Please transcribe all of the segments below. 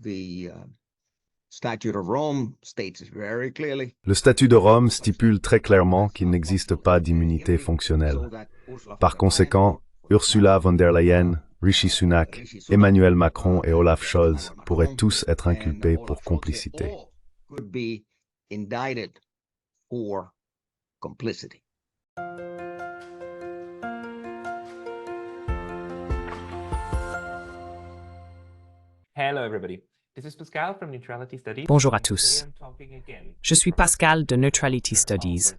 Le statut de Rome stipule très clairement qu'il n'existe pas d'immunité fonctionnelle. Par conséquent, Ursula von der Leyen, Rishi Sunak, Emmanuel Macron et Olaf Scholz pourraient tous être inculpés pour complicité. Hello everybody. This is Pascal from Neutrality Studies. Bonjour à tous. Je suis Pascal de Neutrality Studies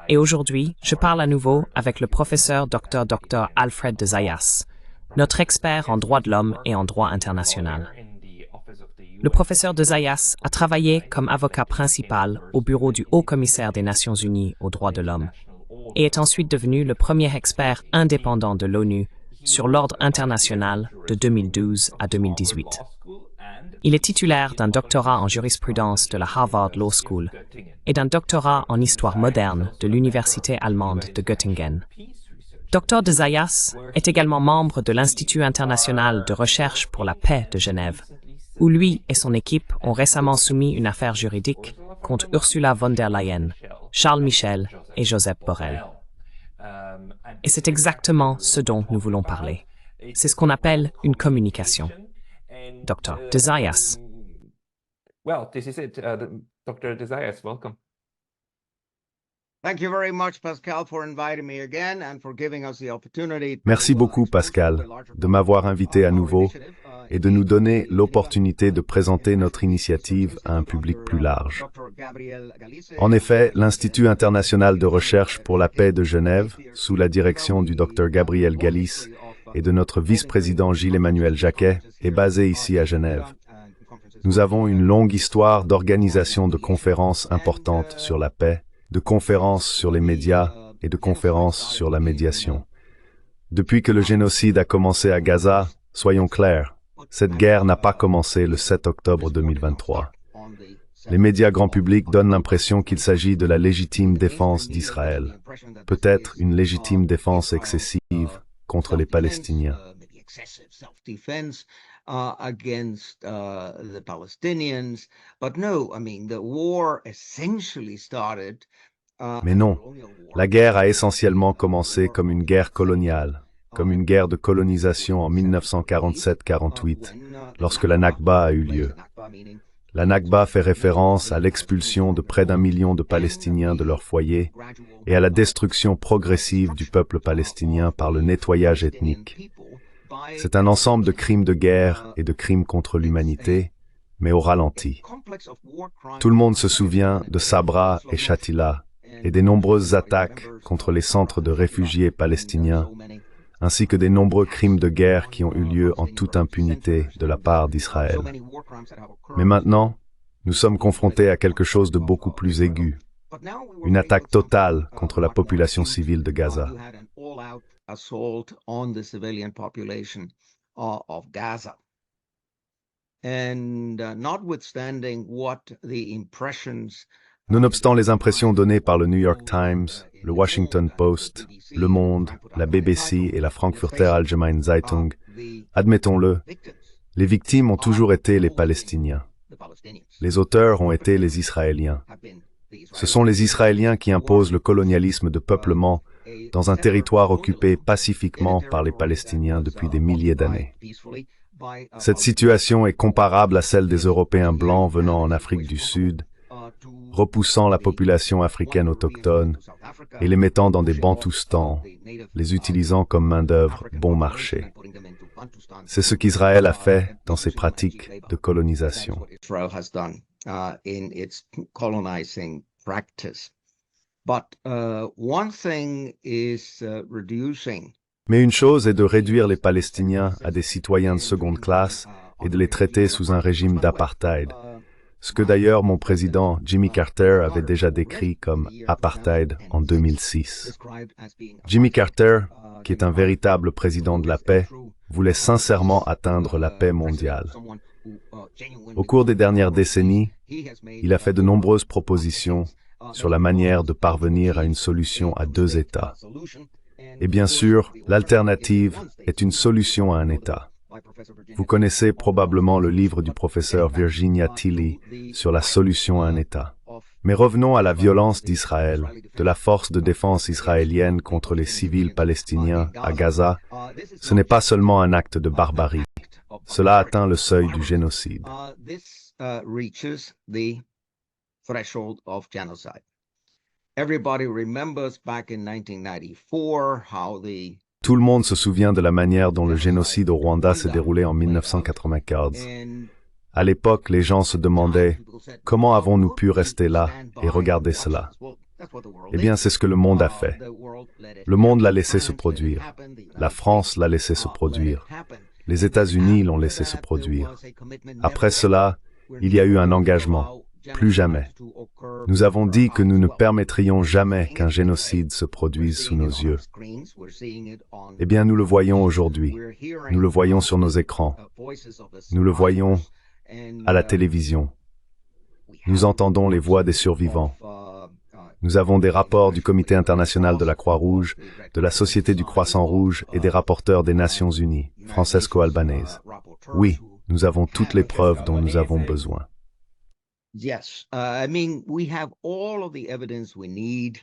et aujourd'hui, je parle à nouveau avec le professeur Dr Alfred de Zayas, notre expert en droits de l'homme et en droit international. Le professeur de Zayas a travaillé comme avocat principal au bureau du Haut-Commissaire des Nations Unies aux droits de l'homme et est ensuite devenu le premier expert indépendant de l'ONU sur l'ordre international de 2012 à 2018. Il est titulaire d'un doctorat en jurisprudence de la Harvard Law School et d'un doctorat en histoire moderne de l'Université allemande de Göttingen. Dr de Zayas est également membre de l'Institut international de recherche pour la paix de Genève, où lui et son équipe ont récemment soumis une affaire juridique contre Ursula von der Leyen, Charles Michel et Joseph Borrell. Et c'est exactement ce dont nous voulons parler. C'est ce qu'on appelle une communication. Dr. de Zayas. Well, this is it. Dr. de Zayas, welcome. Merci beaucoup, Pascal, de m'avoir invité à nouveau et de nous donner l'opportunité de présenter notre initiative à un public plus large. En effet, l'Institut international de recherche pour la paix de Genève, sous la direction du Dr Gabriel Galis et de notre vice-président Gilles-Emmanuel Jacquet, est basé ici à Genève. Nous avons une longue histoire d'organisation de conférences importantes sur la paix, de conférences sur les médias et de conférences sur la médiation. Depuis que le génocide a commencé à Gaza, soyons clairs, cette guerre n'a pas commencé le 7 octobre 2023. Les médias grand public donnent l'impression qu'il s'agit de la légitime défense d'Israël, peut-être une légitime défense excessive contre les Palestiniens. Mais non, la guerre a essentiellement commencé comme une guerre coloniale, comme une guerre de colonisation en 1947-48, lorsque la Nakba a eu lieu. La Nakba fait référence à l'expulsion de près d'1 million de Palestiniens de leur foyer et à la destruction progressive du peuple palestinien par le nettoyage ethnique. C'est un ensemble de crimes de guerre et de crimes contre l'humanité, mais au ralenti. Tout le monde se souvient de Sabra et Shatila et des nombreuses attaques contre les centres de réfugiés palestiniens, ainsi que des nombreux crimes de guerre qui ont eu lieu en toute impunité de la part d'Israël. Mais maintenant, nous sommes confrontés à quelque chose de beaucoup plus aigu, une attaque totale contre la population civile de Gaza. Nonobstant les impressions données par le New York Times, le Washington Post, Le Monde, la BBC et la Frankfurter Allgemeine Zeitung, admettons-le, les victimes ont toujours été les Palestiniens. Les auteurs ont été les Israéliens. Ce sont les Israéliens qui imposent le colonialisme de peuplement dans un territoire occupé pacifiquement par les Palestiniens depuis des milliers d'années. Cette situation est comparable à celle des Européens blancs venant en Afrique du Sud, repoussant la population africaine autochtone et les mettant dans des bantoustans, les utilisant comme main-d'œuvre bon marché. C'est ce qu'Israël a fait dans ses pratiques de colonisation. Mais une chose est de réduire les Palestiniens à des citoyens de seconde classe et de les traiter sous un régime d'apartheid, ce que d'ailleurs mon président Jimmy Carter avait déjà décrit comme apartheid en 2006. Jimmy Carter, qui est un véritable président de la paix, voulait sincèrement atteindre la paix mondiale. Au cours des dernières décennies, il a fait de nombreuses propositions sur la manière de parvenir à une solution à 2 États. Et bien sûr, l'alternative est une solution à un État. Vous connaissez probablement le livre du professeur Virginia Tilly sur la solution à un État. Mais revenons à la violence d'Israël, de la force de défense israélienne contre les civils palestiniens à Gaza. Ce n'est pas seulement un acte de barbarie. Cela atteint le seuil du génocide. Tout le monde se souvient de la manière dont le génocide au Rwanda s'est déroulé en 1994. À l'époque, les gens se demandaient « Comment avons-nous pu rester là et regarder cela ?» Eh bien, c'est ce que le monde a fait. Le monde l'a laissé se produire. La France l'a laissé se produire. Les États-Unis l'ont laissé se produire. Après cela, il y a eu un engagement. Plus jamais. Nous avons dit que nous ne permettrions jamais qu'un génocide se produise sous nos yeux. Eh bien, nous le voyons aujourd'hui. Nous le voyons sur nos écrans. Nous le voyons à la télévision. Nous entendons les voix des survivants. Nous avons des rapports du Comité international de la Croix-Rouge, de la Société du Croissant-Rouge et des rapporteurs des Nations Unies, Francesco Albanese. Oui, nous avons toutes les preuves dont nous avons besoin. Yes, I mean, we have all of the evidence we need.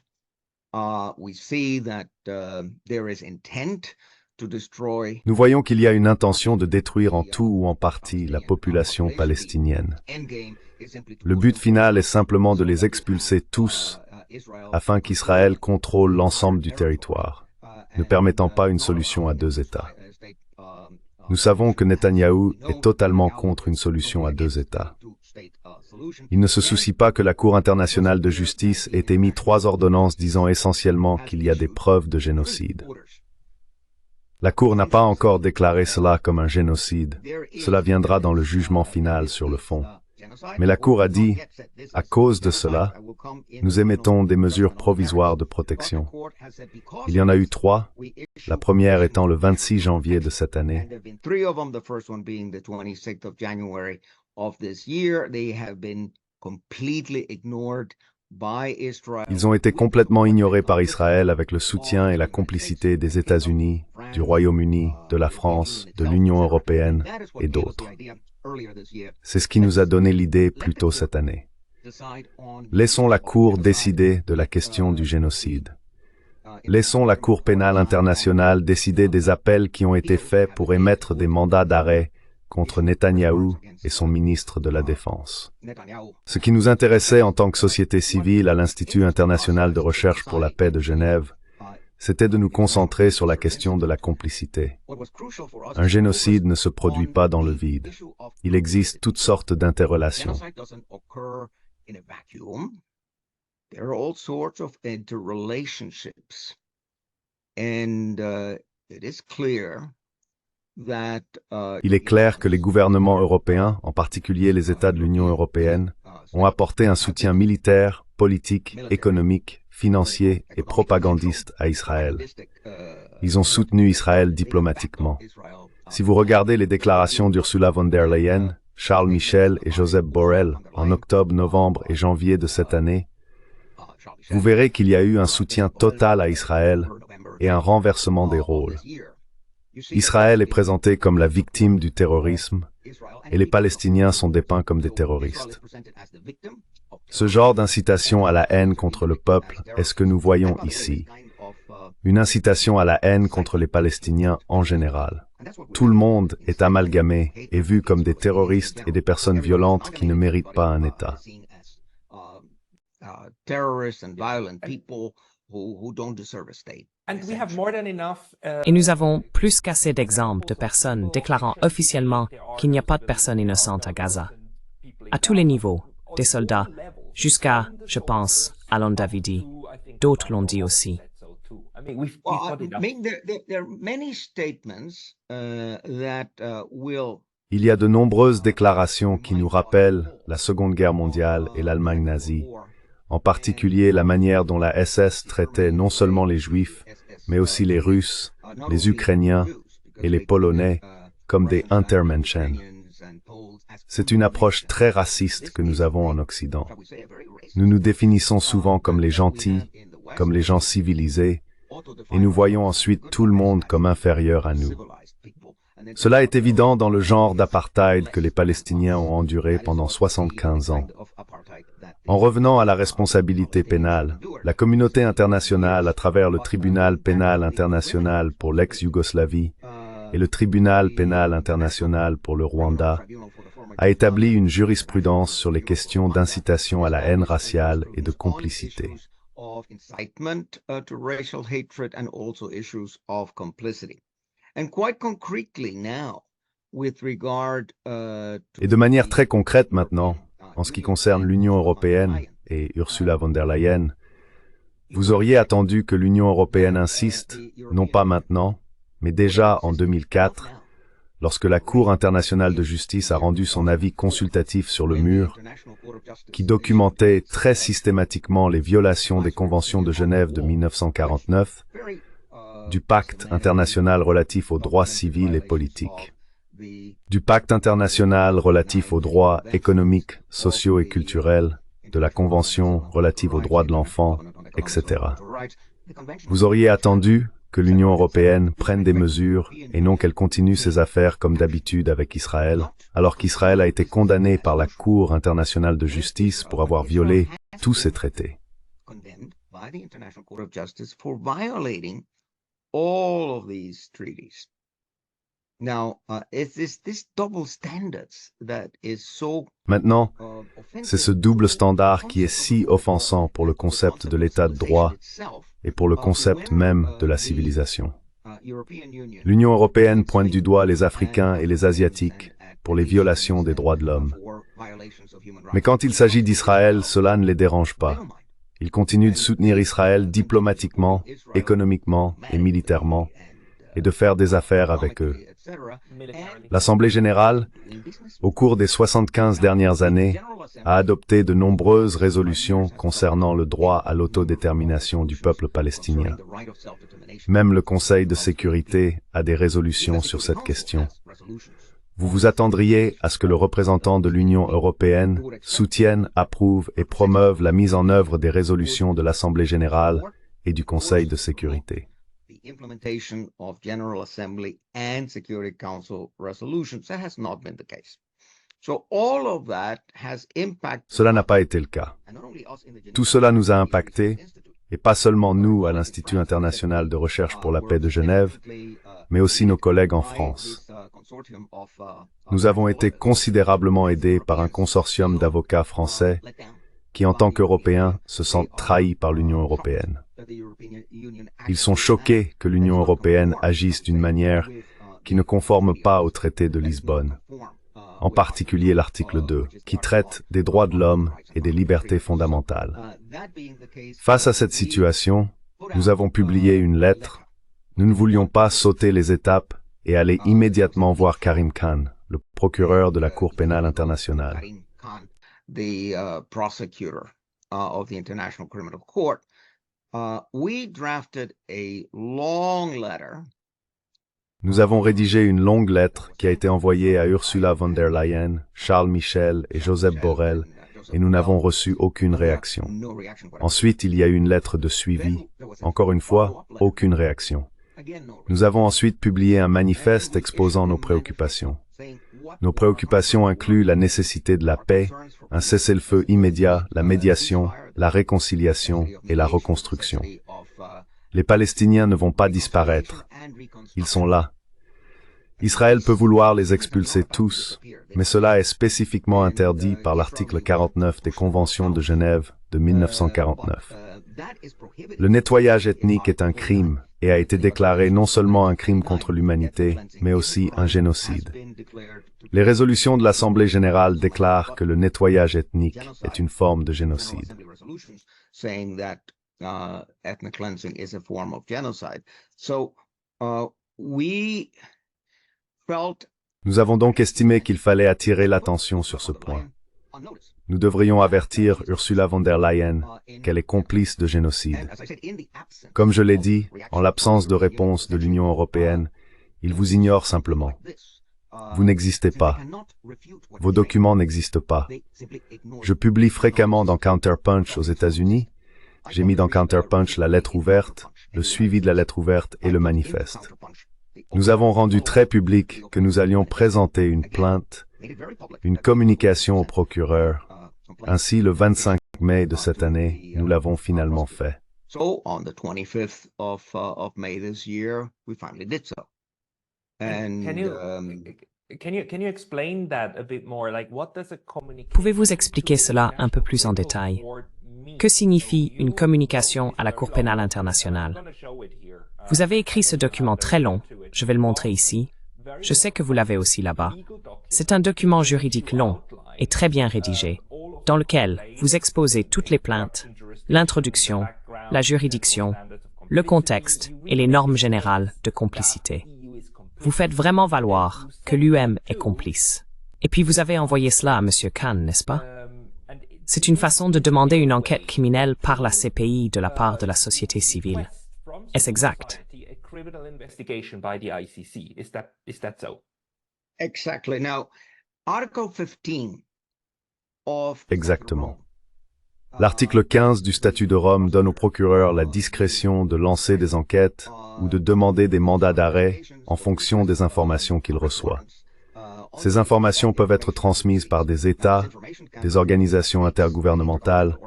We see that there is intent to destroy. Nous voyons qu'il y a une intention de détruire en tout ou en partie la population palestinienne. Le but final est simplement de les expulser tous afin qu'Israël contrôle l'ensemble du territoire, ne permettant pas une solution à deux États. Nous savons que Netanyahou est totalement contre une solution à deux États. Il ne se soucie pas que la Cour internationale de justice ait émis 3 ordonnances disant essentiellement qu'il y a des preuves de génocide. La Cour n'a pas encore déclaré cela comme un génocide. Cela viendra dans le jugement final sur le fond. Mais la Cour a dit, à cause de cela, nous émettons des mesures provisoires de protection. Il y en a eu 3, la première étant le 26 janvier de cette année. Ils ont été complètement ignorés par Israël avec le soutien et la complicité des États-Unis, du Royaume-Uni, de la France, de l'Union européenne et d'autres. C'est ce qui nous a donné l'idée plus tôt cette année. Laissons la Cour décider de la question du génocide. Laissons la Cour pénale internationale décider des appels qui ont été faits pour émettre des mandats d'arrêt contre Netanyahou et son ministre de la Défense. Ce qui nous intéressait en tant que société civile à l'Institut international de recherche pour la paix de Genève, c'était de nous concentrer sur la question de la complicité. Un génocide ne se produit pas dans le vide. Il existe toutes sortes d'interrelations. Il est clair que les gouvernements européens, en particulier les États de l'Union européenne, ont apporté un soutien militaire, politique, économique, financier et propagandiste à Israël. Ils ont soutenu Israël diplomatiquement. Si vous regardez les déclarations d'Ursula von der Leyen, Charles Michel et Joseph Borrell en octobre, novembre et janvier de cette année, vous verrez qu'il y a eu un soutien total à Israël et un renversement des rôles. Israël est présenté comme la victime du terrorisme et les Palestiniens sont dépeints comme des terroristes. Ce genre d'incitation à la haine contre le peuple est ce que nous voyons ici. Une incitation à la haine contre les Palestiniens en général. Tout le monde est amalgamé et vu comme des terroristes et des personnes violentes qui ne méritent pas un État. Et nous avons plus qu'assez d'exemples de personnes déclarant officiellement qu'il n'y a pas de personnes innocentes à Gaza. À tous les niveaux, des soldats, jusqu'à, je pense, Alon Davidi. D'autres l'ont dit aussi. Il y a de nombreuses déclarations qui nous rappellent la Seconde Guerre mondiale et l'Allemagne nazie, en particulier la manière dont la SS traitait non seulement les Juifs, mais aussi les Russes, les Ukrainiens et les Polonais comme des Untermenschen. C'est une approche très raciste que nous avons en Occident. Nous nous définissons souvent comme les gentils, comme les gens civilisés, et nous voyons ensuite tout le monde comme inférieur à nous. Cela est évident dans le genre d'apartheid que les Palestiniens ont enduré pendant 75 ans. En revenant à la responsabilité pénale, la communauté internationale, à travers le Tribunal pénal international pour l'ex-Yougoslavie et le Tribunal pénal international pour le Rwanda, a établi une jurisprudence sur les questions d'incitation à la haine raciale et de complicité. Et de manière très concrète maintenant, en ce qui concerne l'Union européenne et Ursula von der Leyen, vous auriez attendu que l'Union européenne insiste, non pas maintenant, mais déjà en 2004, lorsque la Cour internationale de justice a rendu son avis consultatif sur le mur, qui documentait très systématiquement les violations des conventions de Genève de 1949, du pacte international relatif aux droits civils et politiques, du pacte international relatif aux droits économiques, sociaux et culturels, de la Convention relative aux droits de l'enfant, etc. Vous auriez attendu que l'Union européenne prenne des mesures et non qu'elle continue ses affaires comme d'habitude avec Israël, alors qu'Israël a été condamné par la Cour internationale de justice pour avoir violé tous ces traités. Maintenant, c'est ce double standard qui est si offensant pour le concept de l'état de droit et pour le concept même de la civilisation. L'Union européenne pointe du doigt les Africains et les Asiatiques pour les violations des droits de l'homme. Mais quand il s'agit d'Israël, cela ne les dérange pas. Ils continuent de soutenir Israël diplomatiquement, économiquement et militairement, et de faire des affaires avec eux. L'Assemblée générale, au cours des 75 dernières années, a adopté de nombreuses résolutions concernant le droit à l'autodétermination du peuple palestinien. Même le Conseil de sécurité a des résolutions sur cette question. Vous vous attendriez à ce que le représentant de l'Union européenne soutienne, approuve et promeuve la mise en œuvre des résolutions de l'Assemblée générale et du Conseil de sécurité. Implementation of General Assembly and Security Council resolutions. That has not been the case. So all of that has impacted. Cela n'a pas été le cas. Tout cela nous a impactés, et pas seulement nous à l'Institut international de recherche pour la paix de Genève, mais aussi nos collègues en France. Nous avons été considérablement aidés par un consortium d'avocats français qui, en tant qu'Européens, se sentent trahis par l'Union européenne. Ils sont choqués que l'Union européenne agisse d'une manière qui ne conforme pas au traité de Lisbonne, en particulier l'article 2, qui traite des droits de l'homme et des libertés fondamentales. Face à cette situation, nous avons publié une lettre. Nous ne voulions pas sauter les étapes et aller immédiatement voir Karim Khan, le procureur de la Cour pénale internationale. Nous avons rédigé une longue lettre qui a été envoyée à Ursula von der Leyen, Charles Michel et Joseph Borrell, et nous n'avons reçu aucune réaction. Ensuite, il y a eu une lettre de suivi. Encore une fois, aucune réaction. Nous avons ensuite publié un manifeste exposant nos préoccupations. Nos préoccupations incluent la nécessité de la paix, un cessez-le-feu immédiat, la médiation, la réconciliation et la reconstruction. Les Palestiniens ne vont pas disparaître. Ils sont là. Israël peut vouloir les expulser tous, mais cela est spécifiquement interdit par l'article 49 des Conventions de Genève de 1949. Le nettoyage ethnique est un crime et a été déclaré non seulement un crime contre l'humanité, mais aussi un génocide. Les résolutions de l'Assemblée générale déclarent que le nettoyage ethnique est une forme de génocide. Nous avons donc estimé qu'il fallait attirer l'attention sur ce point. Nous devrions avertir Ursula von der Leyen qu'elle est complice de génocide. Comme je l'ai dit, en l'absence de réponse de l'Union européenne, ils vous ignorent simplement. Vous n'existez pas. Vos documents n'existent pas. Je publie fréquemment dans Counterpunch aux États-Unis. J'ai mis dans Counterpunch la lettre ouverte, le suivi de la lettre ouverte et le manifeste. Nous avons rendu très public que nous allions présenter une plainte, une communication au procureur. Ainsi, le 25 mai de cette année, nous l'avons finalement fait. So on the 25th of May this year, we finally did so. And Can you explain that a bit more? Like, what does a communication? Pouvez-vous expliquer cela un peu plus en détail? Que signifie une communication à la Cour pénale internationale? Vous avez écrit ce document très long, je vais le montrer ici. Je sais que vous l'avez aussi là-bas. C'est un document juridique long et très bien rédigé, dans lequel vous exposez toutes les plaintes, l'introduction, la juridiction, le contexte et les normes générales de complicité. Vous faites vraiment valoir que l'UM est complice. Et puis vous avez envoyé cela à M. Khan, n'est-ce pas? C'est une façon de demander une enquête criminelle par la CPI de la part de la société civile. Est-ce exact? Exactly. Now, Article 15 of Exactement. L'article 15 du statut de Rome donne au procureur la discrétion de lancer des enquêtes ou de demander des mandats d'arrêt en fonction des informations qu'il reçoit. Ces informations peuvent être transmises par des États, des organisations intergouvernementales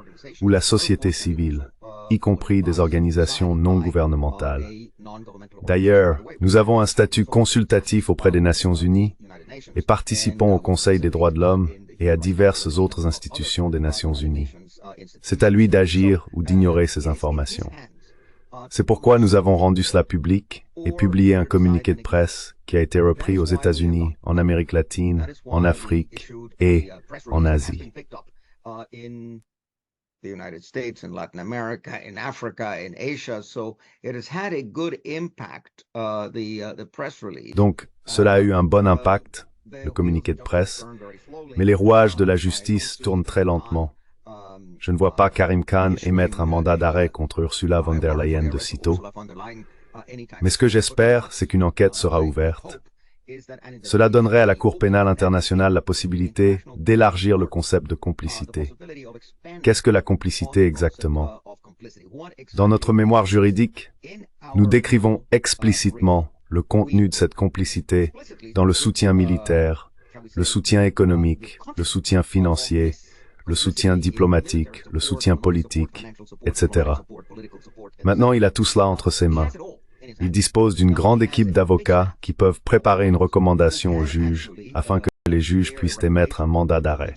ou la société civile, y compris des organisations non gouvernementales. D'ailleurs, nous avons un statut consultatif auprès des Nations Unies et participons au Conseil des droits de l'homme et à diverses autres institutions des Nations Unies. C'est à lui d'agir ou d'ignorer ces informations. C'est pourquoi nous avons rendu cela public et publié un communiqué de presse qui a été repris aux États-Unis, en Amérique latine, en Afrique et en Asie. The United States, in Latin America, in Africa, in Asia, so it has had a good impact. The press release. Donc, cela a eu un bon impact, le communiqué de presse, mais les rouages de la justice tournent très lentement. Je ne vois pas Karim Khan émettre un mandat d'arrêt contre Ursula von der Leyen de sitôt. Mais ce que j'espère, c'est qu'une enquête sera ouverte. Cela donnerait à la Cour pénale internationale la possibilité d'élargir le concept de complicité. Qu'est-ce que la complicité exactement? Dans notre mémoire juridique, nous décrivons explicitement le contenu de cette complicité dans le soutien militaire, le soutien économique, le soutien financier, le soutien diplomatique, le soutien politique, etc. Maintenant, il a tout cela entre ses mains. Il dispose d'une grande équipe d'avocats qui peuvent préparer une recommandation aux juges afin que les juges puissent émettre un mandat d'arrêt.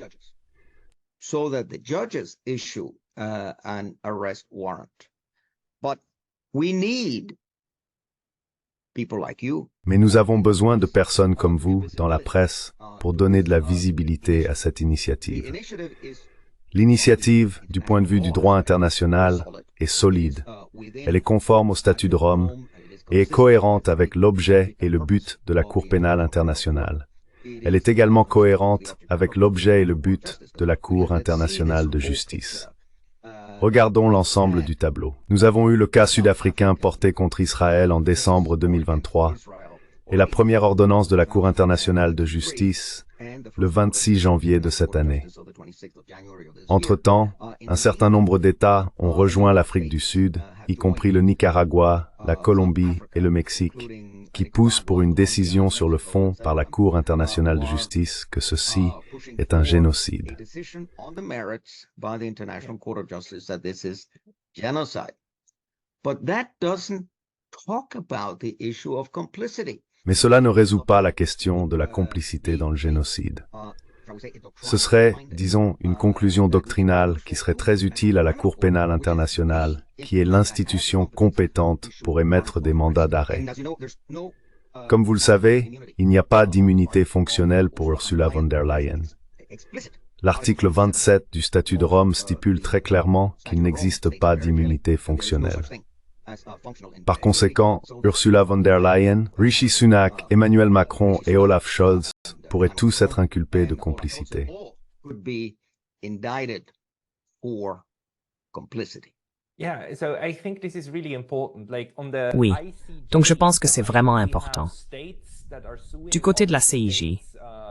So that the judges issue an arrest warrant. But we need people like you. Mais nous avons besoin de personnes comme vous dans la presse pour donner de la visibilité à cette initiative. L'initiative, du point de vue du droit international, est solide. Elle est conforme au statut de Rome et est cohérente avec l'objet et le but de la Cour pénale internationale. Elle est également cohérente avec l'objet et le but de la Cour internationale de justice. Regardons l'ensemble du tableau. Nous avons eu le cas sud-africain porté contre Israël en décembre 2023 et la première ordonnance de la Cour internationale de justice le 26 janvier de cette année. Entre-temps, un certain nombre d'États ont rejoint l'Afrique du Sud, y compris le Nicaragua, la Colombie et le Mexique, qui poussent pour une décision sur le fond par la Cour internationale de justice que ceci est un génocide. Mais cela ne résout pas la question de la complicité dans le génocide. Ce serait, disons, une conclusion doctrinale qui serait très utile à la Cour pénale internationale, qui est l'institution compétente pour émettre des mandats d'arrêt. Comme vous le savez, il n'y a pas d'immunité fonctionnelle pour Ursula von der Leyen. L'article 27 du statut de Rome stipule très clairement qu'il n'existe pas d'immunité fonctionnelle. Par conséquent, Ursula von der Leyen, Rishi Sunak, Emmanuel Macron et Olaf Scholz pourraient tous être inculpés de complicité. Oui, donc je pense que c'est vraiment important. Du côté de la CIJ,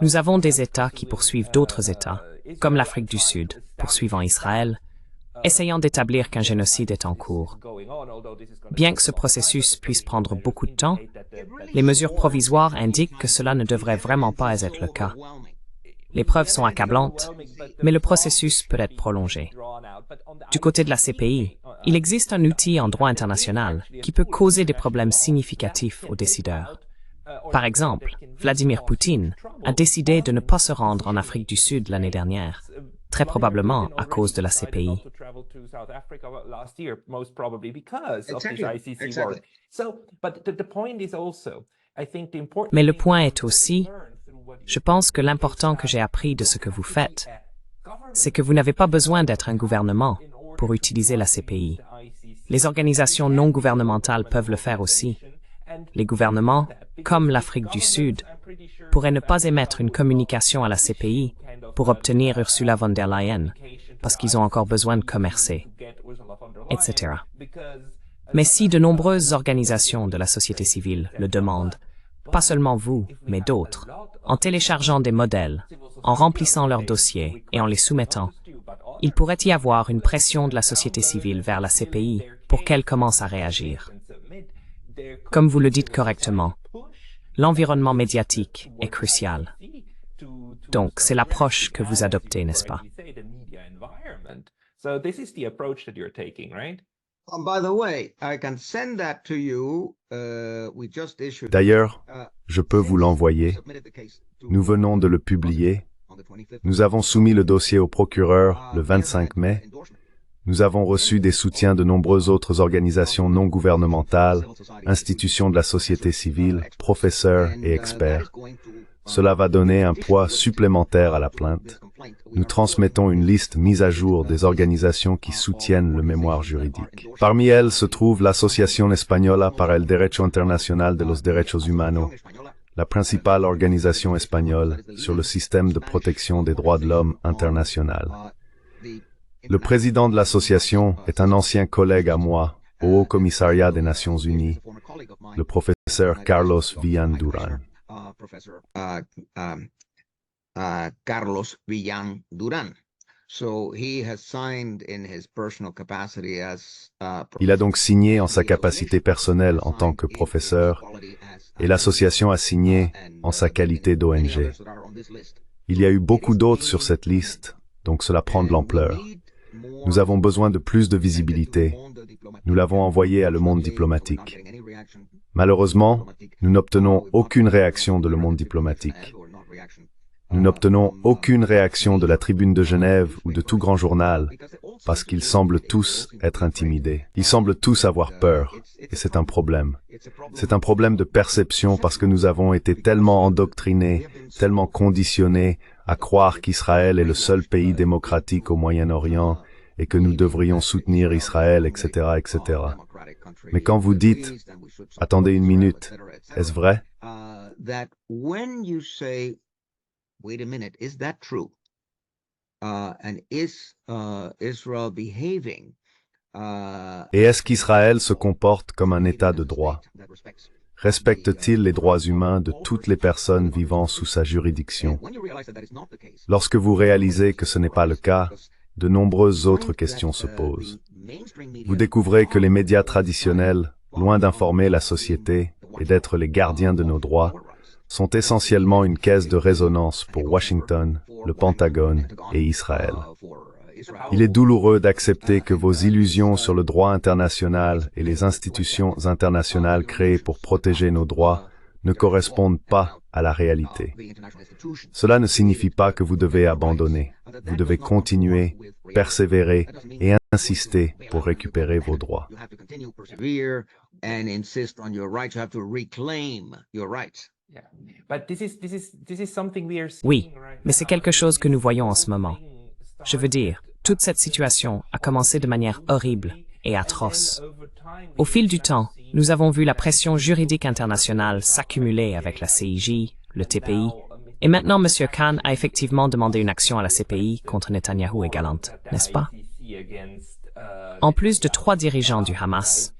nous avons des États qui poursuivent d'autres États, comme l'Afrique du Sud, poursuivant Israël, essayant d'établir qu'un génocide est en cours. Bien que ce processus puisse prendre beaucoup de temps, les mesures provisoires indiquent que cela ne devrait vraiment pas être le cas. Les preuves sont accablantes, mais le processus peut être prolongé. Du côté de la CPI, il existe un outil en droit international qui peut causer des problèmes significatifs aux décideurs. Par exemple, Vladimir Poutine a décidé de ne pas se rendre en Afrique du Sud l'année dernière, très probablement à cause de la CPI. Mais le point est aussi, je pense que l'important que j'ai appris de ce que vous faites, c'est que vous n'avez pas besoin d'être un gouvernement pour utiliser la CPI. Les organisations non gouvernementales peuvent le faire aussi. Les gouvernements, comme l'Afrique du Sud, pourraient ne pas émettre une communication à la CPI pour obtenir Ursula von der Leyen, parce qu'ils ont encore besoin de commercer, etc. Mais si de nombreuses organisations de la société civile le demandent, pas seulement vous, mais d'autres, en téléchargeant des modèles, en remplissant leurs dossiers et en les soumettant, il pourrait y avoir une pression de la société civile vers la CPI pour qu'elle commence à réagir. Comme vous le dites correctement, l'environnement médiatique est crucial. Donc, c'est l'approche que vous adoptez, n'est-ce pas? D'ailleurs, je peux vous l'envoyer. Nous venons de le publier. Nous avons soumis le dossier au procureur le 25 mai. Nous avons reçu des soutiens de nombreuses autres organisations non gouvernementales, institutions de la société civile, professeurs et experts. Cela va donner un poids supplémentaire à la plainte. Nous transmettons une liste mise à jour des organisations qui soutiennent le mémoire juridique. Parmi elles se trouve l'Asociación Española para el Derecho Internacional de los Derechos Humanos, la principale organisation espagnole sur le système de protection des droits de l'homme international. Le président de l'association est un ancien collègue à moi au Haut Commissariat des Nations Unies, le professeur Carlos Villan Duran. Carlos Villan Duran. Il a donc signé en sa capacité personnelle en tant que professeur, et l'association a signé en sa qualité d'ONG. Il y a eu beaucoup d'autres sur cette liste, donc cela prend de l'ampleur. Nous avons besoin de plus de visibilité. Nous l'avons envoyé à le monde diplomatique. Malheureusement, nous n'obtenons aucune réaction de le monde diplomatique. Nous n'obtenons aucune réaction de la Tribune de Genève ou de tout grand journal, parce qu'ils semblent tous être intimidés. Ils semblent tous avoir peur, et c'est un problème. C'est un problème de perception parce que nous avons été tellement endoctrinés, tellement conditionnés à croire qu'Israël est le seul pays démocratique au Moyen-Orient et que nous devrions soutenir Israël, etc., etc. Mais quand vous dites « Attendez une minute », est-ce vrai? Wait a minute, is that true? And is Israel behaving? Et est-ce qu'Israël se comporte comme un État de droit? Respecte-t-il les droits humains de toutes les personnes vivant sous sa juridiction? Lorsque vous réalisez que ce n'est pas le cas, de nombreuses autres questions se posent. Vous découvrez que les médias traditionnels, loin d'informer la société et d'être les gardiens de nos droits, sont essentiellement une caisse de résonance pour Washington, le Pentagone et Israël. Il est douloureux d'accepter que vos illusions sur le droit international et les institutions internationales créées pour protéger nos droits ne correspondent pas à la réalité. Cela ne signifie pas que vous devez abandonner. Vous devez continuer, persévérer et insister pour récupérer vos droits. Oui, mais c'est quelque chose que nous voyons en ce moment. Je veux dire, toute cette situation a commencé de manière horrible et atroce. Au fil du temps, nous avons vu la pression juridique internationale s'accumuler avec la CIJ, le TPI, et maintenant M. Khan a effectivement demandé une action à la CPI contre Netanyahou et Gallant, n'est-ce pas? En plus de 3 dirigeants du Hamas,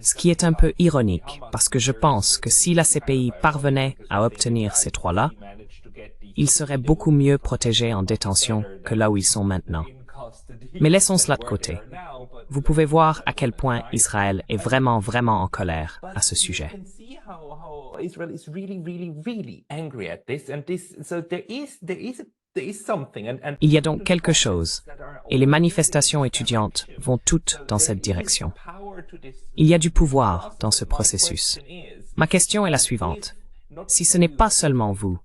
ce qui est un peu ironique, parce que je pense que si la CPI parvenait à obtenir ces 3-là, ils seraient beaucoup mieux protégés en détention que là où ils sont maintenant. Mais laissons cela de côté. Vous pouvez voir à quel point Israël est vraiment en colère à ce sujet. Il y a donc quelque chose, et les manifestations étudiantes vont toutes dans cette direction. Il y a du pouvoir dans ce processus. Ma question est la suivante. Si ce n'est pas seulement vous,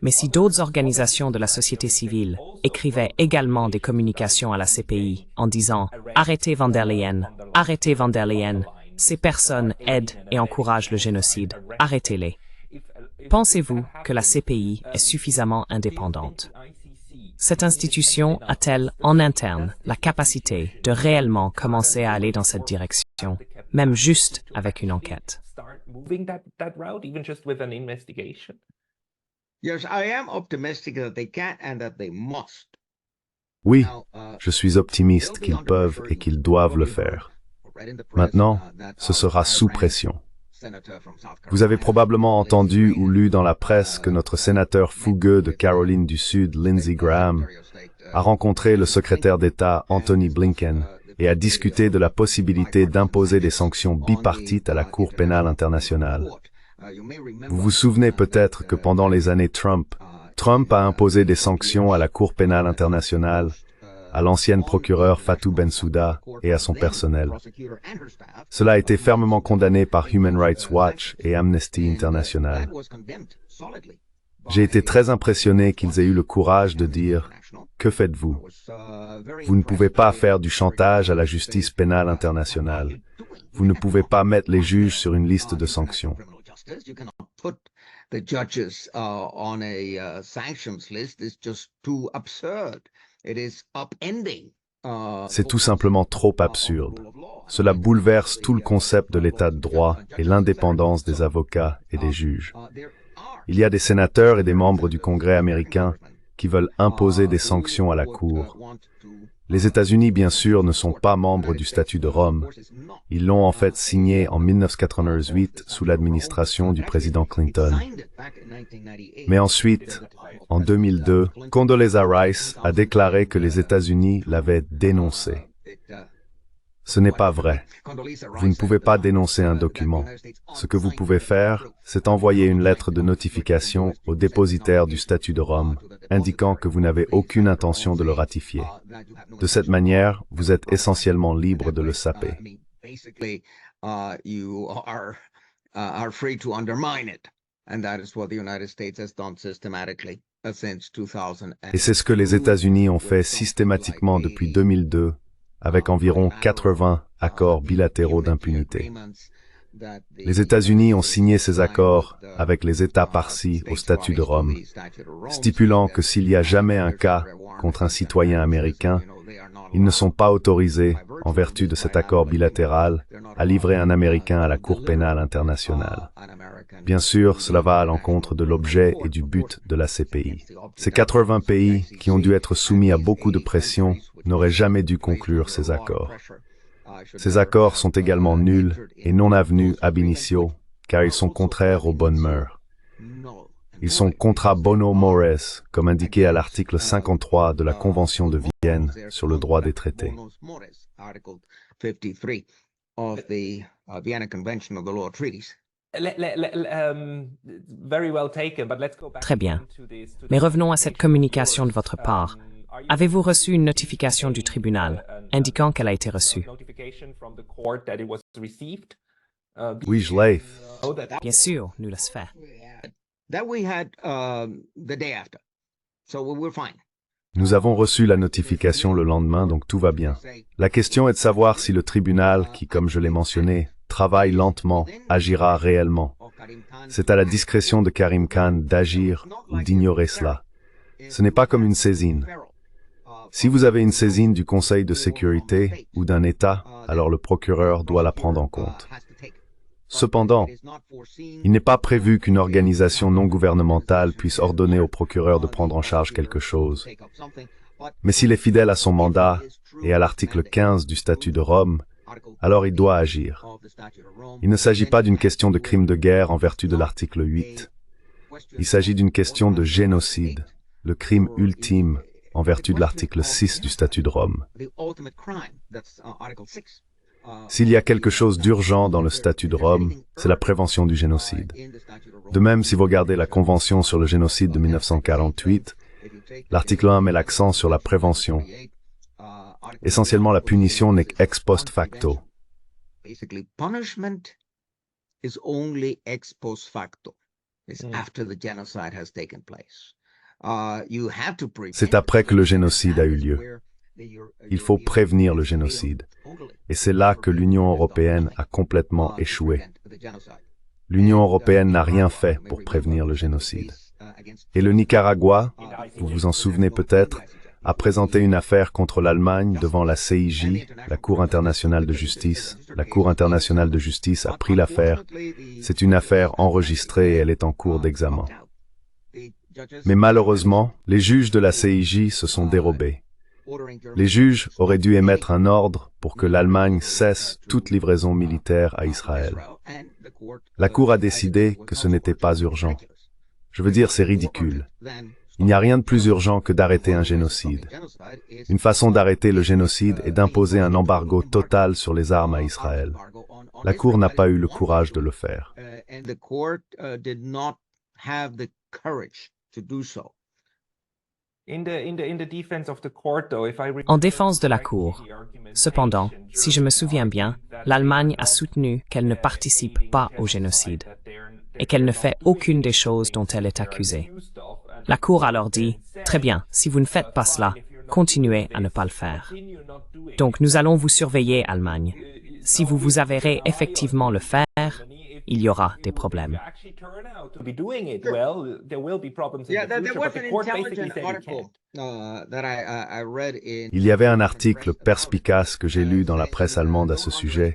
mais si d'autres organisations de la société civile écrivaient également des communications à la CPI en disant « Arrêtez Van der Leyen, ces personnes aident et encouragent le génocide, arrêtez-les ». Pensez-vous que la CPI est suffisamment indépendante? Cette institution a-t-elle, en interne, la capacité de réellement commencer à aller dans cette direction, même juste avec une enquête? Oui, je suis optimiste qu'ils peuvent et qu'ils doivent le faire. Maintenant, ce sera sous pression. Vous avez probablement entendu ou lu dans la presse que notre sénateur fougueux de Caroline du Sud, Lindsey Graham, a rencontré le secrétaire d'État Anthony Blinken et a discuté de la possibilité d'imposer des sanctions bipartites à la Cour pénale internationale. Vous vous souvenez peut-être que pendant les années Trump a imposé des sanctions à la Cour pénale internationale, à l'ancienne procureure Fatou Bensouda et à son personnel. Cela a été fermement condamné par Human Rights Watch et Amnesty International. J'ai été très impressionné qu'ils aient eu le courage de dire « Que faites-vous? Vous ne pouvez pas faire du chantage à la justice pénale internationale. Vous ne pouvez pas mettre les juges sur une liste de sanctions. » C'est tout simplement trop absurde. Cela bouleverse tout le concept de l'état de droit et l'indépendance des avocats et des juges. Il y a des sénateurs et des membres du Congrès américain qui veulent imposer des sanctions à la Cour. Les États-Unis, bien sûr, ne sont pas membres du statut de Rome. Ils l'ont en fait signé en 1998 sous l'administration du président Clinton. Mais ensuite, en 2002, Condoleezza Rice a déclaré que les États-Unis l'avaient dénoncé. Ce n'est pas vrai. Vous ne pouvez pas dénoncer un document. Ce que vous pouvez faire, c'est envoyer une lettre de notification au dépositaire du statut de Rome, indiquant que vous n'avez aucune intention de le ratifier. De cette manière, vous êtes essentiellement libre de le saper. Et c'est ce que les États-Unis ont fait systématiquement depuis 2002, avec environ 80 accords bilatéraux d'impunité. Les États-Unis ont signé ces accords avec les États parties au statut de Rome, stipulant que s'il y a jamais un cas contre un citoyen américain, ils ne sont pas autorisés, en vertu de cet accord bilatéral, à livrer un Américain à la Cour pénale internationale. Bien sûr, cela va à l'encontre de l'objet et du but de la CPI. Ces 80 pays, qui ont dû être soumis à beaucoup de pression, n'auraient jamais dû conclure ces accords. Ces accords sont également nuls et non avenus ab initio, car ils sont contraires aux bonnes mœurs. Ils sont contra bono mores, comme indiqué à l'article 53 de la Convention de Vienne sur le droit des traités. Très bien. Mais revenons à cette communication de votre part. Avez-vous reçu une notification du tribunal indiquant qu'elle a été reçue? Oui, je l'ai. Bien sûr, nous l'avons fait. Nous avons reçu la notification le lendemain, donc tout va bien. La question est de savoir si le tribunal, qui, comme je l'ai mentionné, travaille lentement, agira réellement. C'est à la discrétion de Karim Khan d'agir ou d'ignorer cela. Ce n'est pas comme une saisine. Si vous avez une saisine du Conseil de sécurité ou d'un État, alors le procureur doit la prendre en compte. Cependant, il n'est pas prévu qu'une organisation non gouvernementale puisse ordonner au procureur de prendre en charge quelque chose. Mais s'il est fidèle à son mandat et à l'article 15 du statut de Rome, alors il doit agir. Il ne s'agit pas d'une question de crime de guerre en vertu de l'article 8. Il s'agit d'une question de génocide, le crime ultime en vertu de l'article 6 du statut de Rome. S'il y a quelque chose d'urgent dans le statut de Rome, c'est la prévention du génocide. De même, si vous regardez la Convention sur le génocide de 1948, l'article 1 met l'accent sur la prévention. Essentiellement, la punition n'est qu'ex post facto. Is only ex post facto. It's after the genocide has taken place. C'est après que le génocide a eu lieu. Il faut prévenir le génocide. Et c'est là que l'Union européenne a complètement échoué. L'Union européenne n'a rien fait pour prévenir le génocide. Et le Nicaragua, vous vous en souvenez peut-être, a présenté une affaire contre l'Allemagne devant la CIJ, la Cour internationale de justice. La Cour internationale de justice a pris l'affaire. C'est une affaire enregistrée et elle est en cours d'examen. Mais malheureusement, les juges de la CIJ se sont dérobés. Les juges auraient dû émettre un ordre pour que l'Allemagne cesse toute livraison militaire à Israël. La Cour a décidé que ce n'était pas urgent. Je veux dire, c'est ridicule. Il n'y a rien de plus urgent que d'arrêter un génocide. Une façon d'arrêter le génocide est d'imposer un embargo total sur les armes à Israël. La Cour n'a pas eu le courage de le faire. En défense de la Cour, cependant, si je me souviens bien, l'Allemagne a soutenu qu'elle ne participe pas au génocide et qu'elle ne fait aucune des choses dont elle est accusée. La Cour alors dit, très bien, si vous ne faites pas cela, continuez à ne pas le faire. Donc nous allons vous surveiller, Allemagne. Si vous vous avérez effectivement le faire, il y aura des problèmes. Il y avait un article perspicace que j'ai lu dans la presse allemande à ce sujet.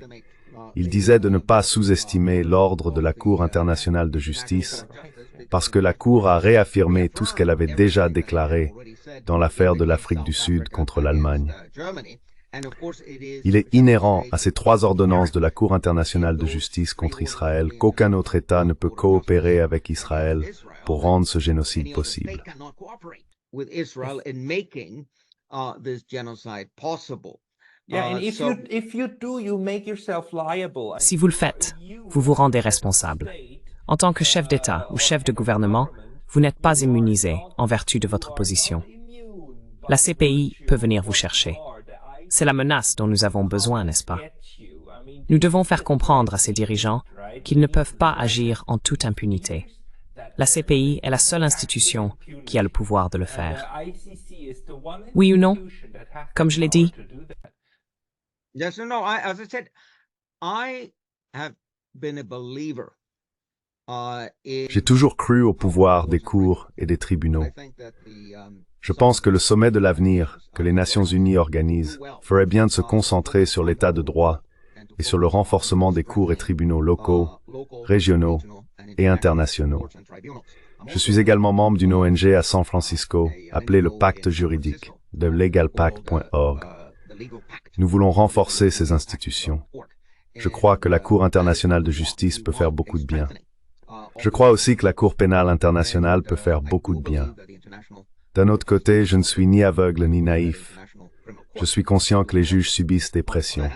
Il disait de ne pas sous-estimer l'ordre de la Cour internationale de justice, parce que la Cour a réaffirmé tout ce qu'elle avait déjà déclaré dans l'affaire de l'Afrique du Sud contre l'Allemagne. Il est inhérent à ces 3 ordonnances de la Cour internationale de justice contre Israël qu'aucun autre État ne peut coopérer avec Israël pour rendre ce génocide possible. Si vous le faites, vous vous rendez responsable. En tant que chef d'État ou chef de gouvernement, vous n'êtes pas immunisé en vertu de votre position. La CPI peut venir vous chercher. C'est la menace dont nous avons besoin, n'est-ce pas? Nous devons faire comprendre à ces dirigeants qu'ils ne peuvent pas agir en toute impunité. La CPI est la seule institution qui a le pouvoir de le faire. Oui ou non? Comme je l'ai dit? Yes or no? As I said, I have been a believer. J'ai toujours cru au pouvoir des cours et des tribunaux. Je pense que le sommet de l'avenir que les Nations Unies organisent ferait bien de se concentrer sur l'état de droit et sur le renforcement des cours et tribunaux locaux, régionaux et internationaux. Je suis également membre d'une ONG à San Francisco appelée le Pacte juridique, de legalpact.org. Nous voulons renforcer ces institutions. Je crois que la Cour internationale de justice peut faire beaucoup de bien. Je crois aussi que la Cour pénale internationale peut faire beaucoup de bien. D'un autre côté, je ne suis ni aveugle ni naïf. Je suis conscient que les juges subissent des pressions.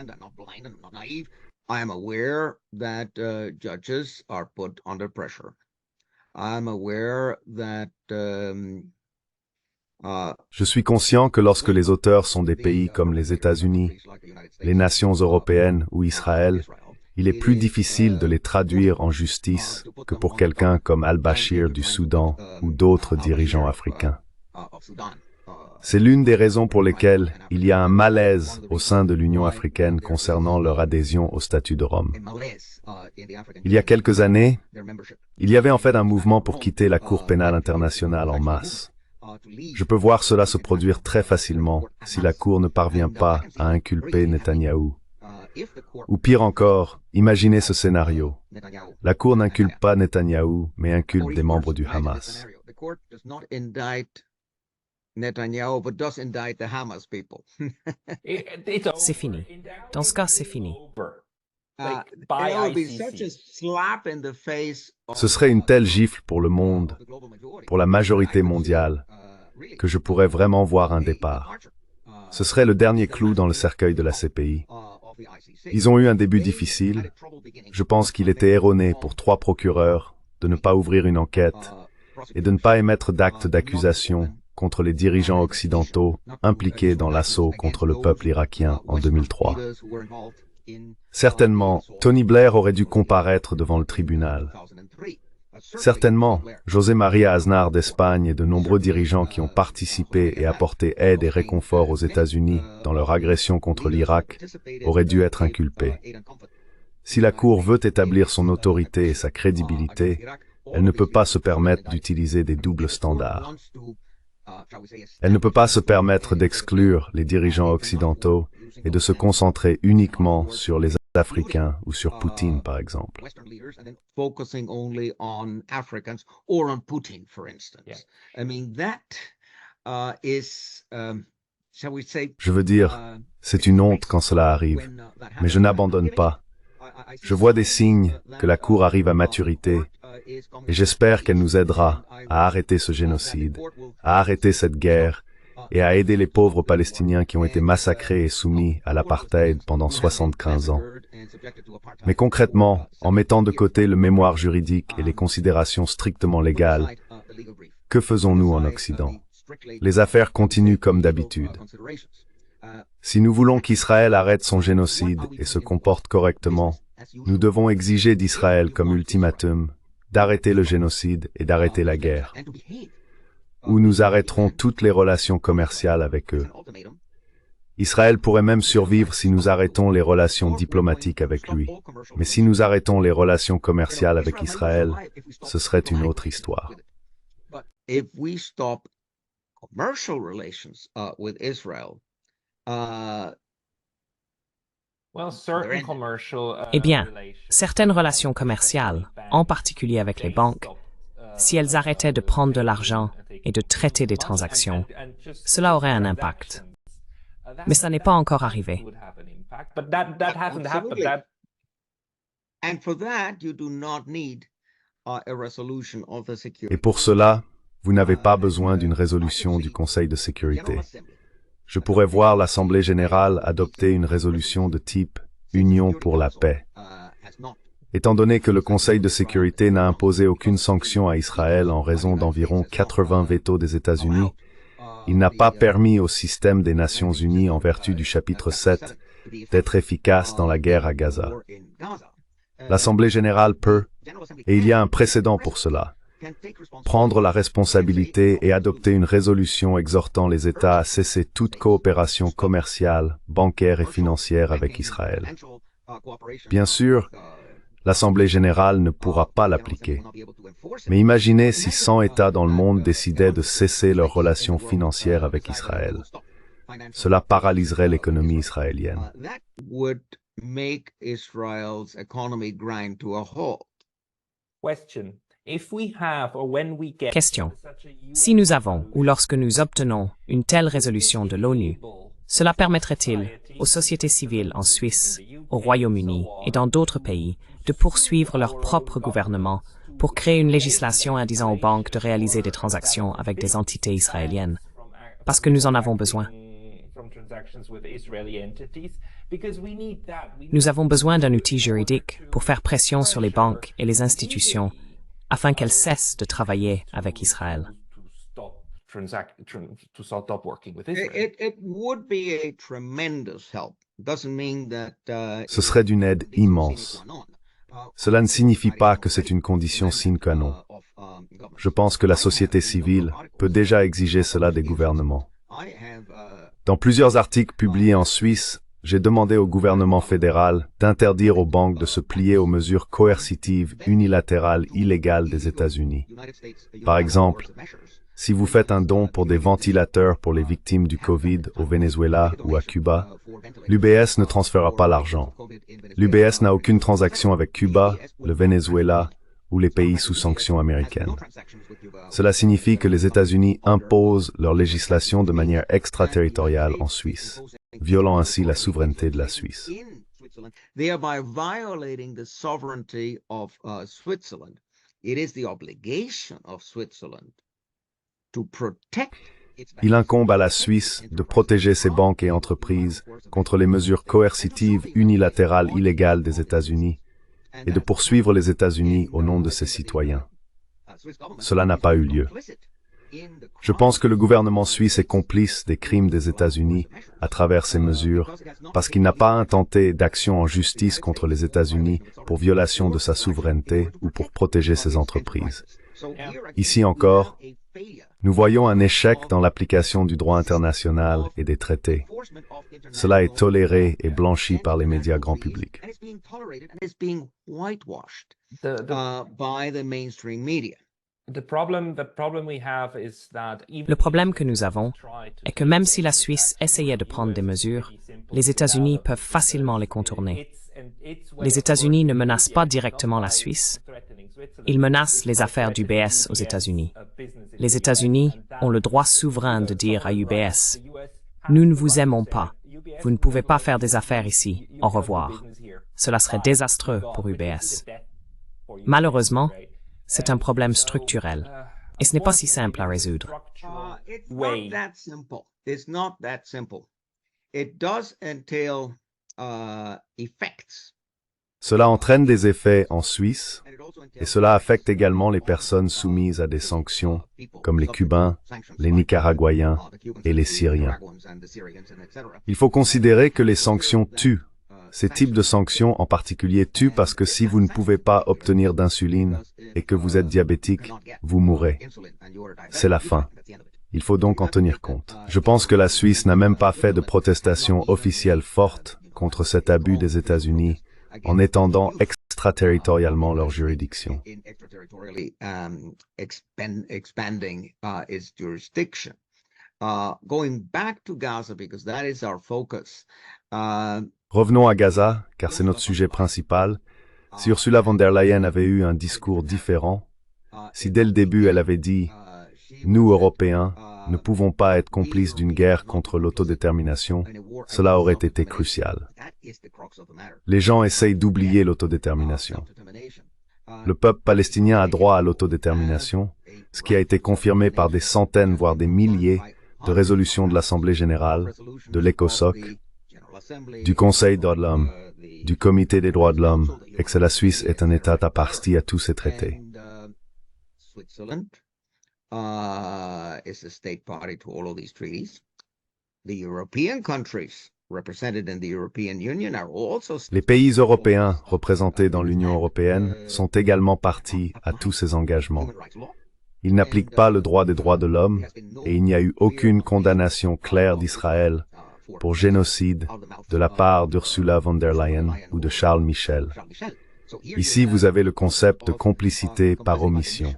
Je suis conscient que lorsque les auteurs sont des pays comme les États-Unis, les nations européennes ou Israël, il est plus difficile de les traduire en justice que pour quelqu'un comme al-Bashir du Soudan ou d'autres dirigeants africains. C'est l'une des raisons pour lesquelles il y a un malaise au sein de l'Union africaine concernant leur adhésion au statut de Rome. Il y a quelques années, il y avait en fait un mouvement pour quitter la Cour pénale internationale en masse. Je peux voir cela se produire très facilement si la Cour ne parvient pas à inculper Netanyahou. Ou pire encore, imaginez ce scénario. La Cour n'inculpe pas Netanyahou, mais inculpe des membres du Hamas. C'est fini. Dans ce cas, c'est fini. Ce serait une telle gifle pour le monde, pour la majorité mondiale, que je pourrais vraiment voir un départ. Ce serait le dernier clou dans le cercueil de la CPI. Ils ont eu un début difficile. Je pense qu'il était erroné pour 3 procureurs de ne pas ouvrir une enquête et de ne pas émettre d'actes d'accusation contre les dirigeants occidentaux impliqués dans l'assaut contre le peuple irakien en 2003. Certainement, Tony Blair aurait dû comparaître devant le tribunal. Certainement, José María Aznar d'Espagne et de nombreux dirigeants qui ont participé et apporté aide et réconfort aux États-Unis dans leur agression contre l'Irak auraient dû être inculpés. Si la Cour veut établir son autorité et sa crédibilité, elle ne peut pas se permettre d'utiliser des doubles standards. Elle ne peut pas se permettre d'exclure les dirigeants occidentaux et de se concentrer uniquement sur les Africains ou sur Poutine, par exemple. Je veux dire, c'est une honte quand cela arrive, mais je n'abandonne pas. Je vois des signes que la Cour arrive à maturité et j'espère qu'elle nous aidera à arrêter ce génocide, à arrêter cette guerre et à aider les pauvres Palestiniens qui ont été massacrés et soumis à l'apartheid pendant 75 ans. Mais concrètement, en mettant de côté le mémoire juridique et les considérations strictement légales, que faisons-nous en Occident? Les affaires continuent comme d'habitude. Si nous voulons qu'Israël arrête son génocide et se comporte correctement, nous devons exiger d'Israël comme ultimatum d'arrêter le génocide et d'arrêter la guerre. Ou nous arrêterons toutes les relations commerciales avec eux. Israël pourrait même survivre si nous arrêtons les relations diplomatiques avec lui. Mais si nous arrêtons les relations commerciales avec Israël, ce serait une autre histoire. Eh bien, certaines relations commerciales, en particulier avec les banques, si elles arrêtaient de prendre de l'argent et de traiter des transactions, cela aurait un impact. Mais ça n'est pas encore arrivé. Et pour cela, vous n'avez pas besoin d'une résolution du Conseil de sécurité. Je pourrais voir l'Assemblée générale adopter une résolution de type Union pour la paix. Étant donné que le Conseil de sécurité n'a imposé aucune sanction à Israël en raison d'environ 80 vétos des États-Unis, il n'a pas permis au système des Nations Unies en vertu du chapitre 7 d'être efficace dans la guerre à Gaza. L'Assemblée générale peut, et il y a un précédent pour cela, prendre la responsabilité et adopter une résolution exhortant les États à cesser toute coopération commerciale, bancaire et financière avec Israël. Bien sûr, l'Assemblée générale ne pourra pas l'appliquer. Mais imaginez si 100 États dans le monde décidaient de cesser leurs relations financières avec Israël. Cela paralyserait l'économie israélienne. Question. Si nous avons, ou lorsque nous obtenons, une telle résolution de l'ONU, cela permettrait-il aux sociétés civiles en Suisse, au Royaume-Uni et dans d'autres pays de poursuivre leur propre gouvernement pour créer une législation indisant aux banques de réaliser des transactions avec des entités israéliennes? Parce que nous en avons besoin. Nous avons besoin d'un outil juridique pour faire pression sur les banques et les institutions afin qu'elles cessent de travailler avec Israël. Ce serait d'une aide immense. Cela ne signifie pas que c'est une condition sine qua non. Je pense que la société civile peut déjà exiger cela des gouvernements. Dans plusieurs articles publiés en Suisse, j'ai demandé au gouvernement fédéral d'interdire aux banques de se plier aux mesures coercitives unilatérales illégales des États-Unis. Par exemple, si vous faites un don pour des ventilateurs pour les victimes du Covid au Venezuela ou à Cuba, l'UBS ne transférera pas l'argent. L'UBS n'a aucune transaction avec Cuba, le Venezuela ou les pays sous sanctions américaines. Cela signifie que les États-Unis imposent leur législation de manière extraterritoriale en Suisse, violant ainsi la souveraineté de la Suisse. Thereby violating the sovereignty of Switzerland. It is the obligation of Switzerland to protect Il incombe à la Suisse de protéger ses banques et entreprises contre les mesures coercitives unilatérales illégales des États-Unis et de poursuivre les États-Unis au nom de ses citoyens. Cela n'a pas eu lieu. Je pense que le gouvernement suisse est complice des crimes des États-Unis à travers ces mesures parce qu'il n'a pas intenté d'action en justice contre les États-Unis pour violation de sa souveraineté ou pour protéger ses entreprises. Ici encore, nous voyons un échec dans l'application du droit international et des traités. Cela est toléré et blanchi par les médias grand public. Le problème que nous avons est que même si la Suisse essayait de prendre des mesures, les États-Unis peuvent facilement les contourner. Les États-Unis ne menacent pas directement la Suisse, ils menacent les affaires d'UBS aux États-Unis. Les États-Unis ont le droit souverain de dire à UBS, « Nous ne vous aimons pas, vous ne pouvez pas faire des affaires ici, au revoir. » Cela serait désastreux pour UBS. Malheureusement, c'est un problème structurel, et ce n'est pas si simple à résoudre. Cela entraîne des effets en Suisse, et cela affecte également les personnes soumises à des sanctions, comme les Cubains, les Nicaraguayens et les Syriens. Il faut considérer que les sanctions tuent. Ces types de sanctions en particulier tuent parce que si vous ne pouvez pas obtenir d'insuline et que vous êtes diabétique, vous mourrez. C'est la fin. Il faut donc en tenir compte. Je pense que la Suisse n'a même pas fait de protestation officielle forte contre cet abus des États-Unis en étendant extraterritorialement leur juridiction. Revenons à Gaza, car c'est notre sujet principal. Si Ursula von der Leyen avait eu un discours différent, si dès le début elle avait dit « Nous, Européens, ne pouvons pas être complices d'une guerre contre l'autodétermination », cela aurait été crucial. Les gens essayent d'oublier l'autodétermination. Le peuple palestinien a droit à l'autodétermination, ce qui a été confirmé par des centaines, voire des milliers de résolutions de l'Assemblée générale, de l'ECOSOC, du Conseil des droits de l'homme, du Comité des droits de l'homme, et que la Suisse est un État à partie à tous ces traités. Les pays européens représentés dans l'Union européenne sont également partis à tous ces engagements. Ils n'appliquent pas le droit des droits de l'homme et il n'y a eu aucune condamnation claire d'Israël pour génocide de la part d'Ursula von der Leyen ou de Charles Michel. Ici, vous avez le concept de complicité par omission.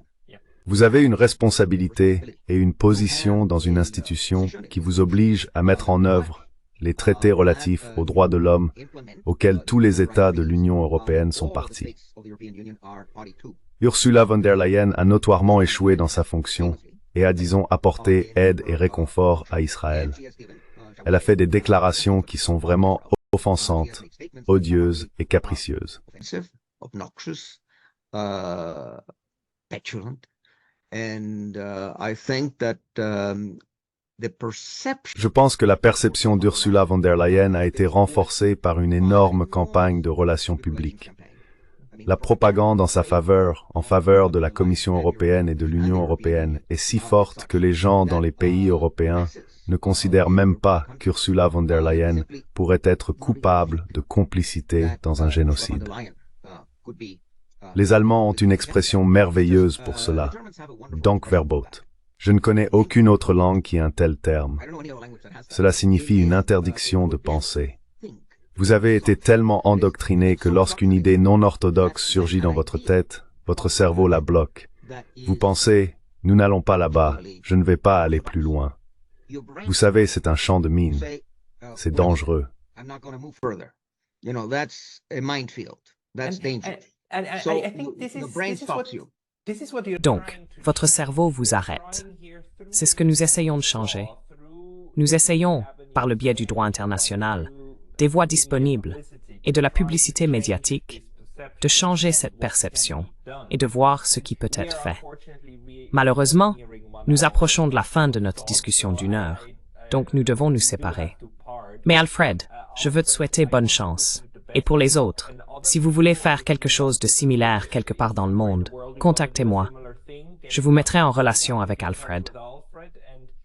Vous avez une responsabilité et une position dans une institution qui vous oblige à mettre en œuvre les traités relatifs aux droits de l'homme auxquels tous les États de l'Union européenne sont partis. Ursula von der Leyen a notoirement échoué dans sa fonction et a, disons, apporté aide et réconfort à Israël. Elle a fait des déclarations qui sont vraiment offensantes, odieuses et capricieuses. Je pense que la perception d'Ursula von der Leyen a été renforcée par une énorme campagne de relations publiques. La propagande en sa faveur, en faveur de la Commission européenne et de l'Union européenne, est si forte que les gens dans les pays européens ne considèrent même pas qu'Ursula von der Leyen pourrait être coupable de complicité dans un génocide. Les Allemands ont une expression merveilleuse pour cela, Dankverbot. Je ne connais aucune autre langue qui ait un tel terme. Cela signifie une interdiction de penser. Vous avez été tellement endoctriné que lorsqu'une idée non orthodoxe surgit dans votre tête, votre cerveau la bloque. Vous pensez, nous n'allons pas là-bas, je ne vais pas aller plus loin. Vous savez, c'est un champ de mines. C'est dangereux. Donc, votre cerveau vous arrête. C'est ce que nous essayons de changer. Nous essayons, par le biais du droit international, des voies disponibles et de la publicité médiatique, de changer cette perception et de voir ce qui peut être fait. Malheureusement, Nous approchons de la fin de notre discussion d'une heure, donc nous devons nous séparer. Mais Alfred, je veux te souhaiter bonne chance. Et pour les autres, si vous voulez faire quelque chose de similaire quelque part dans le monde, contactez-moi. Je vous mettrai en relation avec Alfred.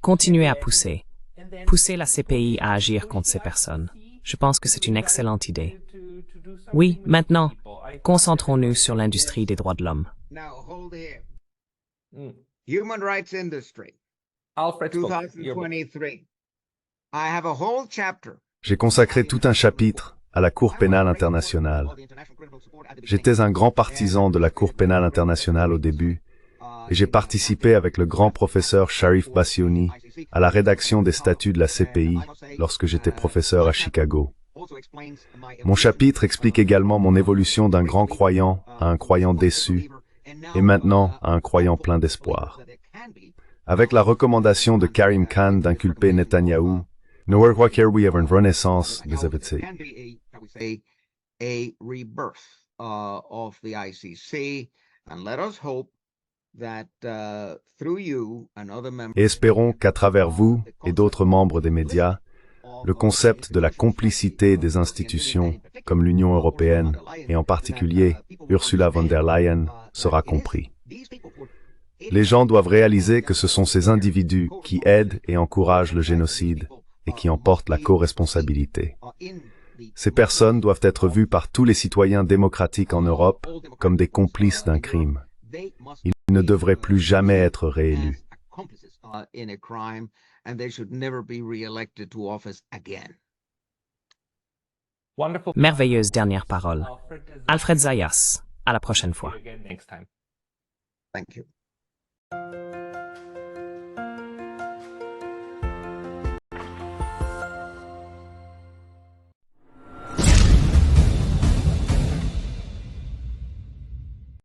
Continuez à pousser. Poussez la CPI à agir contre ces personnes. Je pense que c'est une excellente idée. Oui, maintenant, concentrons-nous sur l'industrie des droits de l'homme. Now, hold here. Human rights industry, Alfred's book, your book. 2023. I have a whole chapter. J'ai consacré tout un chapitre à la Cour pénale internationale. J'étais un grand partisan de la Cour pénale internationale au début, et j'ai participé avec le grand professeur Sharif Bassiouni à la rédaction des statuts de la CPI lorsque j'étais professeur à Chicago. Mon chapitre explique également mon évolution d'un grand croyant à un croyant déçu, et maintenant à un croyant plein d'espoir. Avec la recommandation de Karim Khan d'inculper Netanyahou, nous voyons une renaissance des activités. A rebirth of the ICC, and let us hope that through you and other members. Et espérons qu'à travers vous et d'autres membres des médias, le concept de la complicité des institutions, comme l'Union européenne, et en particulier Ursula von der Leyen, sera compris. Les gens doivent réaliser que ce sont ces individus qui aident et encouragent le génocide et qui en portent la co-responsabilité. Ces personnes doivent être vues par tous les citoyens démocratiques en Europe comme des complices d'un crime. Ils ne devraient plus jamais être réélus. Merveilleuse dernière parole. Alfred Zayas, à la prochaine fois. Thank you.